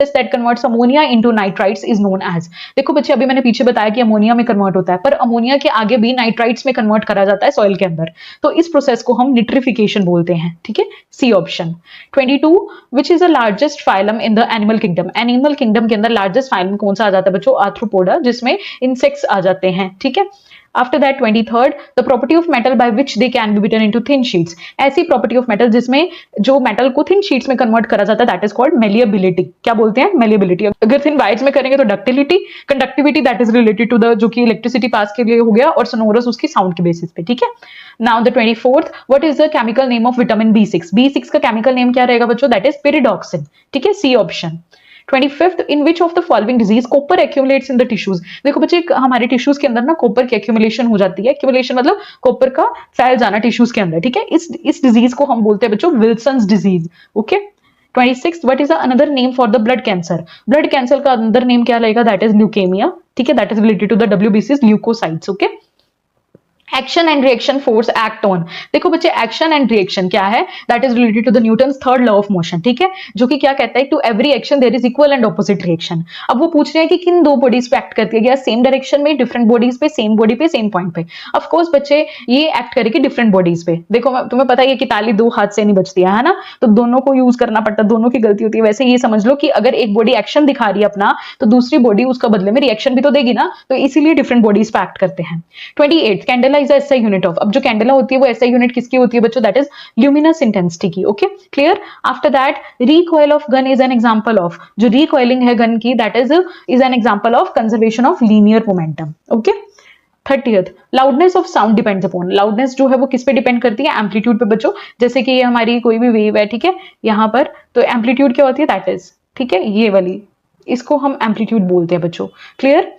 that converts ammonia into nitrites is known as। देखो बच्चे, अभी मैंने पीछे बताया कि अमोनिया में कन्वर्ट होता है, पर अमोनिया के आगे भी नाइट्राइट्स में कन्वर्ट करा जाता है सॉइल के अंदर, तो इस प्रोसेस को हम निट्रिफिकेशन बोलते हैं। ठीक है, C option. 22 which is the largest phylum in the animal kingdom. Animal kingdom के अंदर लार्जेस्ट फाइलम कौन सा आ जाता है बच्चों? आर्थ्रोपोडा, जिसमें इंसेक्ट्स आ जाते हैं। ठीक है, after that 23rd the property of metal by which they can be beaten into thin sheets. ऐसी प्रॉपर्टी ऑफ मेटल जिसमें जो मेटल को थिन शीट्स में कन्वर्ट करा जाता है, दैट इज कॉल्ड मेलिएबिलिटी। क्या बोलते हैं? मेलिएबिलिटी। अगर थिन वायर्स में करेंगे तो ductility, conductivity that is related to the, जो कि इलेक्ट्रिसिटी पास के लिए हो गया, और सोनोरस उसकी साउंड के बेसिस पे। ठीक है, now the 24th what is the chemical name of vitamin B6। B6 का केमिकल नेम क्या रहेगा बच्चों? That is pyridoxine. ठीक है, C option. 25th in which of the following disease copper accumulates in the tissues। देखो बच्चे, हमारे tissues के अंदर ना कॉपर की एक्यूमुलेशन हो जाती है। एक्यूमुलेशन मतलब कॉपर का फैल जाना टिश्यूज के अंदर। ठीक है, इस डिजीज को हम बोलते हैं बच्चों Wilson's disease. Okay, 26th what is another name for the blood cancer. Blood cancer का अनदर नेम क्या रहेगा? That is leukaemia. ठीक है, that is related to the WBCs leucocytes. Okay, action and reaction force act on. देखो बच्चे, action and reaction क्या है? That is related to the Newton's third law of motion. ठीक है, जो कि क्या कहता है? To every action there is equal and opposite reaction. अब वो पूछ रहे हैं कि किन दो बॉडीज पे एक्ट करती है, या सेम डायरेक्शन में, डिफरेंट बॉडीज पे, सेम बॉडी पे, सेम पॉइंट पे। ऑफ कोर्स बच्चे, ये एक्ट करेगी डिफरेंट बॉडीज पे। देखो, तुम्हें पता है कि ताली दो हाथ से नहीं बचती है ना, तो दोनों को यूज करना पड़ता है, दोनों की गलती होती है। वैसे ये समझ लो कि अगर एक बॉडी एक्शन दिखा रही है अपना, तो दूसरी बॉडी उसका बदले में रिएक्शन भी तो देगी ना, तो इसीलिए डिफरेंट बॉडीज पे एक्ट करते हैं। 28th candela is SI unit of. अब जो कैंडेला होती है वो एसआई यूनिट किसकी होती है बच्चों? दैट इज ल्यूमिनस इंटेंसिटी की। Okay, clear. After that recoil of gun is an example of. जो रिकॉइलिंग है गन की, that is an example of conservation of linear momentum. Okay, 30th loudness of sound depends upon. Loudness जो है वो किस पे depend करती है? एम्पलीट्यूड पे बच्चों। जैसे कि ये हमारी कोई भी वेव है, ठीक है, यहाँ पर तो एम्पलीट्यूड क्या होती है? दैट इज, ठीक है, ये वाली, इसको हम एम्पलीट्यूड बोलते हैं बच्चों। क्लियर।